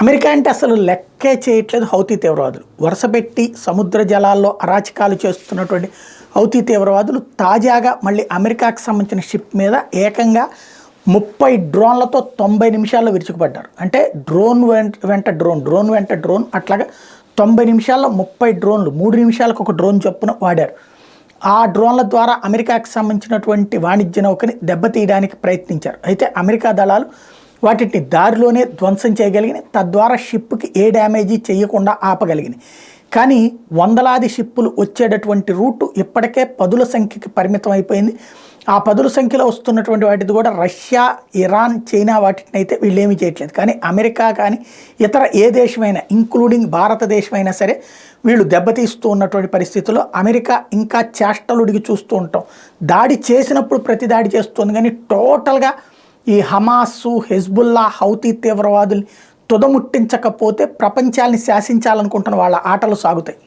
America అంటే అసలు లెక్కే చేయట్లేదు హౌతీ తీవ్రవాదులు. వరుసపెట్టి సముద్ర జలాల్లో అరాచకాలు చేస్తున్నటువంటి హౌతీ తీవ్రవాదులు తాజాగా మళ్ళీ అమెరికాకు సంబంధించిన షిప్ మీద ఏకంగా 30 డ్రోన్లతో 90 నిమిషాల్లో విరుచుకుపడ్డారు. అంటే డ్రోన్ వెంట డ్రోన్ అట్లాగా 90 నిమిషాల్లో 30 డ్రోన్లు, 3 నిమిషాలకు ఒక డ్రోన్ చొప్పున వాడారు. ఆ డ్రోన్ల ద్వారా అమెరికాకు సంబంధించినటువంటి వాణిజ్య నౌకని దెబ్బతీయడానికి ప్రయత్నించారు. అయితే అమెరికా దళాలు వాటిని దారిలోనే ధ్వంసం చేయగలిగినాయి. తద్వారా షిప్కి ఏ డ్యామేజీ చేయకుండా ఆపగలిగినాయి. కానీ వందలాది షిప్పులు వచ్చేటటువంటి రూటు ఇప్పటికే పదుల సంఖ్యకి పరిమితం అయిపోయింది. ఆ పదుల సంఖ్యలో వస్తున్నటువంటి వాటిది కూడా రష్యా, ఇరాన్, చైనా వాటిని అయితే వీళ్ళు ఏమీ చేయట్లేదు. కానీ అమెరికా కానీ ఇతర ఏ దేశమైనా ఇంక్లూడింగ్ భారతదేశమైనా సరే వీళ్ళు దెబ్బతీస్తూ ఉన్నటువంటి పరిస్థితుల్లో అమెరికా ఇంకా చేష్టలుడిగి చూస్తూ ఉంటాం. దాడి చేసినప్పుడు ప్రతి దాడి చేస్తుంది, కానీ టోటల్గా ఈ హమాసు, హెజ్బుల్లా, హౌతీ తీవ్రవాదుల్ని తుదముట్టించకపోతే ప్రపంచాన్ని శాసించాలనుకుంటున్న వాళ్ళ ఆటలు సాగుతాయి.